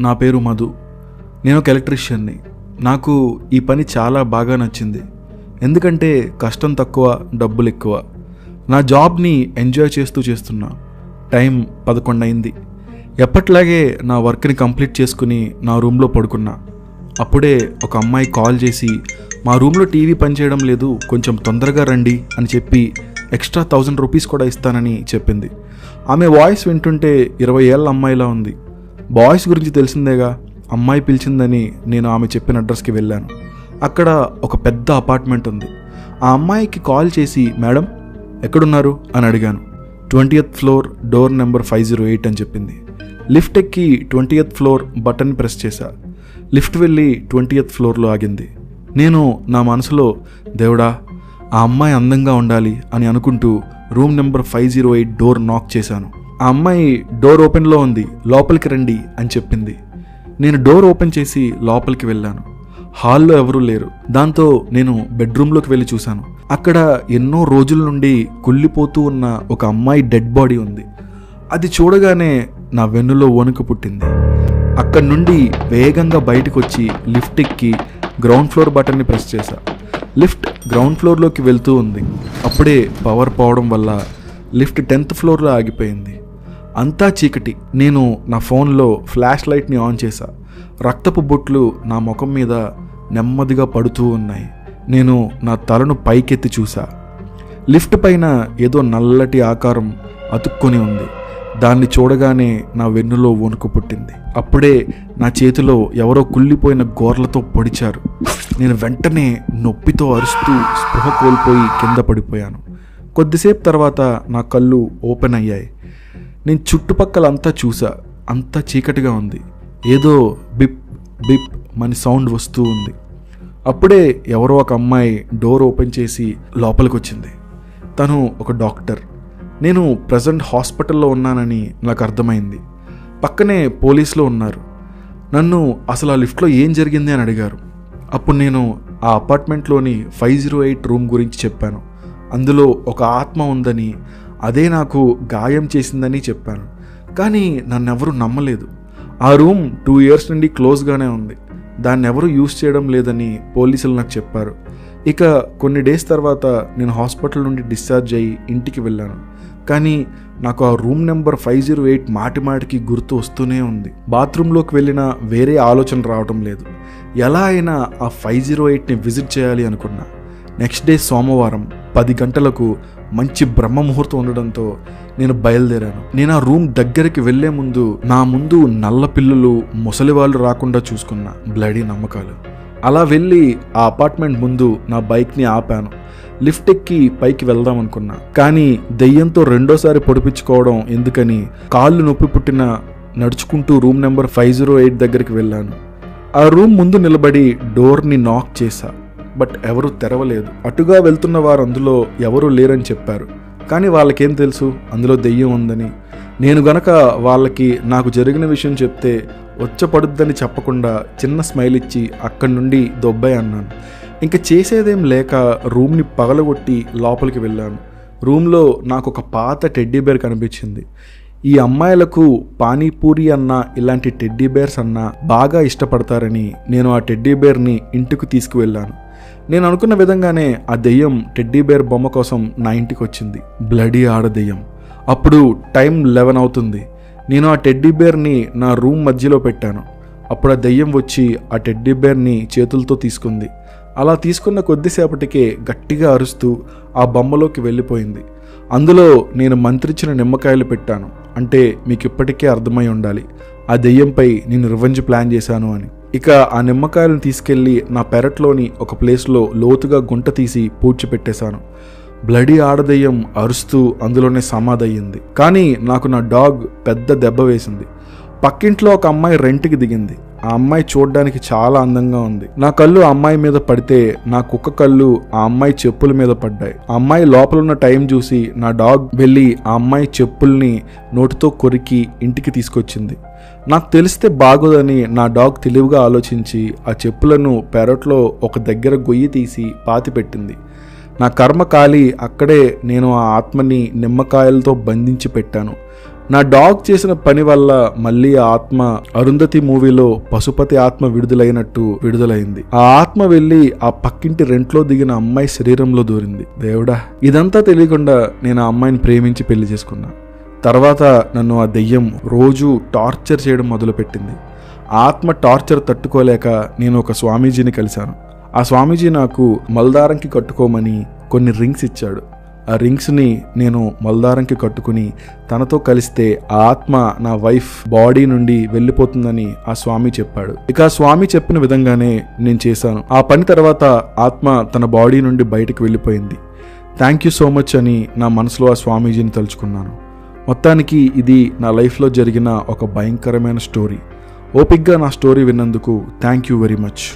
నా పేరు మధు. నేను ఒక ఎలక్ట్రీషియన్ని. నాకు ఈ పని చాలా బాగా నచ్చింది. ఎందుకంటే కష్టం తక్కువ, డబ్బులు ఎక్కువ. నా జాబ్ని ఎంజాయ్ చేస్తున్నా. టైం 11 అయింది. ఎప్పట్లాగే నా వర్క్ని కంప్లీట్ చేసుకుని నా రూమ్లో పడుకున్నా. అప్పుడే ఒక అమ్మాయి కాల్ చేసి, మా రూమ్లో టీవీ పనిచేయడం లేదు, కొంచెం తొందరగా రండి అని చెప్పి ఎక్స్ట్రా 1000 రూపీస్ కూడా ఇస్తానని చెప్పింది. ఆమె వాయిస్ వింటుంటే 20 ఏళ్ళ అమ్మాయిలా ఉంది. బాయ్స్ గురించి తెలిసిందేగా. అమ్మాయి పిలిచిందని నేను ఆమె చెప్పిన అడ్రస్కి వెళ్ళాను. అక్కడ ఒక పెద్ద అపార్ట్మెంట్ ఉంది. ఆ అమ్మాయికి కాల్ చేసి, మేడం ఎక్కడున్నారు అని అడిగాను. 20th ఫ్లోర్, డోర్ నెంబర్ 508 అని చెప్పింది. లిఫ్ట్ ఎక్కి 20th ఫ్లోర్ బటన్ ప్రెస్ చేశా. లిఫ్ట్ వెళ్ళి 20th ఫ్లోర్లో ఆగింది. నేను నా మనసులో, దేవుడా ఆ అమ్మాయి అందంగా ఉండాలి అని అనుకుంటూ రూమ్ నెంబర్ 508 డోర్ నాక్ చేశాను. ఆ అమ్మాయి డోర్ ఓపెన్లో ఉంది, లోపలికి రండి అని చెప్పింది. నేను డోర్ ఓపెన్ చేసి లోపలికి వెళ్ళాను. హాల్లో ఎవరూ లేరు. దాంతో నేను బెడ్రూమ్లోకి వెళ్ళి చూశాను. అక్కడ ఎన్నో రోజుల నుండి కుళ్ళిపోతూ ఉన్న ఒక అమ్మాయి డెడ్ బాడీ ఉంది. అది చూడగానే నా వెన్నులో వణుకు పుట్టింది. అక్కడి నుండి వేగంగా బయటకు వచ్చి లిఫ్ట్ ఎక్కి గ్రౌండ్ ఫ్లోర్ బటన్ని ప్రెస్ చేశా. లిఫ్ట్ గ్రౌండ్ ఫ్లోర్లోకి వెళ్తూ ఉంది. అప్పుడే పవర్ పోవడం వల్ల లిఫ్ట్ 10th ఫ్లోర్లో ఆగిపోయింది. అంతా చీకటి. నేను నా ఫోన్లో ఫ్లాష్ లైట్ని ఆన్ చేశా. రక్తపు బొట్లు నా ముఖం మీద నెమ్మదిగా పడుతూ ఉన్నాయి. నేను నా తలను పైకెత్తి చూసా. లిఫ్ట్ పైన ఏదో నల్లటి ఆకారం అతుక్కొని ఉంది. దాన్ని చూడగానే నా వెన్నులో వణుకు పుట్టింది. అప్పుడే నా చేతిలో ఎవరో కుళ్ళిపోయిన గోర్లతో పొడిచారు. నేను వెంటనే నొప్పితో అరుస్తూ స్పృహ కోల్పోయి కింద పడిపోయాను. కొద్దిసేపు తర్వాత నా కళ్ళు ఓపెన్ అయ్యాయి. నేను చుట్టుపక్కలంతా చూసా. అంతా చీకటిగా ఉంది. ఏదో బిప్ బిప్ అని సౌండ్ వస్తూ ఉంది. అప్పుడే ఎవరో ఒక అమ్మాయి డోర్ ఓపెన్ చేసి లోపలికి వచ్చింది. తను ఒక డాక్టర్. నేను ప్రజెంట్ హాస్పిటల్లో ఉన్నానని నాకు అర్థమైంది. పక్కనే పోలీసులు ఉన్నారు. నన్ను అసలు ఆ లిఫ్ట్లో ఏం జరిగింది అని అడిగారు. అప్పుడు నేను ఆ అపార్ట్మెంట్లోని 508 రూమ్ గురించి చెప్పాను. అందులో ఒక ఆత్మ ఉందని, అదే నాకు గాయం చేసిందని చెప్పాను. కానీ నన్నెవరూ నమ్మలేదు. ఆ రూమ్ 2 years నుండి క్లోజ్గానే ఉంది. దాన్ని ఎవరూ యూజ్ చేయడం లేదని పోలీసులు నాకు చెప్పారు. ఇక కొన్ని డేస్ తర్వాత నేను హాస్పిటల్ నుండి డిశ్చార్జ్ అయ్యి ఇంటికి వెళ్ళాను. కానీ నాకు ఆ రూమ్ నెంబర్ 508 మాటిమాటికి గుర్తు వస్తూనే ఉంది. బాత్రూంలోకి వెళ్ళినా వేరే ఆలోచన రావటం లేదు. ఎలా అయినా ఆ 508ని విజిట్ చేయాలి అనుకున్నా. నెక్స్ట్ డే సోమవారం 10 గంటలకు మంచి బ్రహ్మ ముహూర్తం ఉండడంతో నేను బయలుదేరాను. నేను ఆ రూమ్ దగ్గరికి వెళ్లే ముందు నా ముందు నల్ల పిల్లులు, ముసలి వాళ్ళు రాకుండా చూసుకున్నా. బ్లడీ నమ్మకాలు. అలా వెళ్ళి ఆ అపార్ట్మెంట్ ముందు నా బైక్ని ఆపాను. లిఫ్ట్ ఎక్కి పైకి వెళ్దాం అనుకున్నా. కానీ దెయ్యంతో రెండోసారి పొడిపించుకోవడం ఎందుకని కాళ్ళు నొప్పి పుట్టిన నడుచుకుంటూ రూమ్ నెంబర్ 508 దగ్గరికి వెళ్ళాను. ఆ రూమ్ ముందు నిలబడి డోర్ని నాక్ చేశా. బట్ ఎవరూ తెరవలేదు. అటుగా వెళ్తున్న వారు అందులో ఎవరూ లేరని చెప్పారు. కానీ వాళ్ళకేం తెలుసు అందులో దెయ్యం ఉందని. నేను గనక వాళ్ళకి నాకు జరిగిన విషయం చెప్తే వచ్చపడుద్దని చెప్పకుండా చిన్న స్మైల్ ఇచ్చి అక్కడి నుండి దొబ్బాయి అన్నాను. ఇంకా చేసేదేం లేక రూమ్ని పగలగొట్టి లోపలికి వెళ్ళాను. రూమ్లో నాకు ఒక పాత టెడ్డీ బేర్ కనిపించింది. ఈ అమ్మాయిలకు పానీపూరి అన్నా ఇలాంటి టెడ్డీ బేర్స్ అన్నా బాగా ఇష్టపడతారని నేను ఆ టెడ్డీ బేర్ని ఇంటికి తీసుకువెళ్ళాను. నేను అనుకున్న విధంగానే ఆ దెయ్యం టెడ్డీ బేర్ బొమ్మ కోసం నా ఇంటికి వచ్చింది. బ్లడీ ఆడదెయ్యం. అప్పుడు టైం 11 అవుతుంది. నేను ఆ టెడ్డీ బేర్ని నా రూమ్ మధ్యలో పెట్టాను. అప్పుడు ఆ దెయ్యం వచ్చి ఆ టెడ్డీ బేర్ని చేతులతో తీసుకుంది. అలా తీసుకున్న కొద్దిసేపటికే గట్టిగా అరుస్తూ ఆ బొమ్మలోకి వెళ్ళిపోయింది. అందులో నేను మంత్రించిన నిమ్మకాయలు పెట్టాను. అంటే మీకు ఇప్పటికే అర్థమై ఉండాలి ఆ దెయ్యంపై నేను రివెంజ్ ప్లాన్ చేశాను అని. ఇక ఆ నిమ్మకాయలను తీసుకెళ్లి నా పెరట్లోని ఒక ప్లేస్లో లోతుగా గుంట తీసి పూడ్చిపెట్టేశాను. బ్లడీ ఆడదెయ్యం అరుస్తూ అందులోనే సమాధయ్యింది. కానీ నాకు నా డాగ్ పెద్ద దెబ్బ వేసింది. పక్కింట్లో ఒక అమ్మాయి రెంట్కి దిగింది. ఆ అమ్మాయి చూడడానికి చాలా అందంగా ఉంది. నా కళ్ళు ఆ అమ్మాయి మీద పడితే నా కుక్క కళ్ళు ఆ అమ్మాయి చెప్పుల మీద పడ్డాయి. ఆ అమ్మాయి లోపల ఉన్న టైం చూసి నా డాగ్ వెళ్ళి ఆ అమ్మాయి చెప్పుల్ని నోటితో కొరికి ఇంటికి తీసుకొచ్చింది. నాకు తెలిస్తే బాగోదని నా డాగ్ తెలివిగా ఆలోచించి ఆ చెప్పులను పెరట్లో ఒక దగ్గర గొయ్యి తీసి పాతిపెట్టింది. నా కర్మ కాలి అక్కడే నేను ఆ ఆత్మని నిమ్మకాయలతో బంధించి పెట్టాను. నా డాగ్ చేసిన పని వల్ల మళ్ళీ ఆ ఆత్మ అరుంధతి మూవీలో పశుపతి ఆత్మ విడుదలైనట్టు విడుదలైంది. ఆ ఆత్మ వెళ్ళి ఆ పక్కింటి రెంట్లో దిగిన అమ్మాయి శరీరంలో దూరింది. దేవుడా, ఇదంతా తెలియకుండా నేను ఆ అమ్మాయిని ప్రేమించి పెళ్లి చేసుకున్నా. తర్వాత నన్ను ఆ దెయ్యం రోజు టార్చర్ చేయడం మొదలుపెట్టింది. ఆత్మ టార్చర్ తట్టుకోలేక నేను ఒక స్వామీజీని కలిశాను. ఆ స్వామీజీ నాకు మల్దారంకి కట్టుకోమని కొన్ని రింగ్స్ ఇచ్చాడు. ఆ రింగ్స్ని నేను మల్దారంకి కట్టుకుని తనతో కలిస్తే ఆ ఆత్మ నా వైఫ్ బాడీ నుండి వెళ్ళిపోతుందని ఆ స్వామి చెప్పాడు. ఇక ఆ స్వామి చెప్పిన విధంగానే నేను చేశాను. ఆ పని తర్వాత ఆత్మ తన బాడీ నుండి బయటకు వెళ్ళిపోయింది. థ్యాంక్ యూ సో మచ్ అని నా మనసులో ఆ స్వామీజీని తలుచుకున్నాను. మొత్తానికి ఇది నా లైఫ్లో జరిగిన ఒక భయంకరమైన స్టోరీ. ఓపిక్గా నా స్టోరీ విన్నందుకు థ్యాంక్ యూ వెరీ మచ్.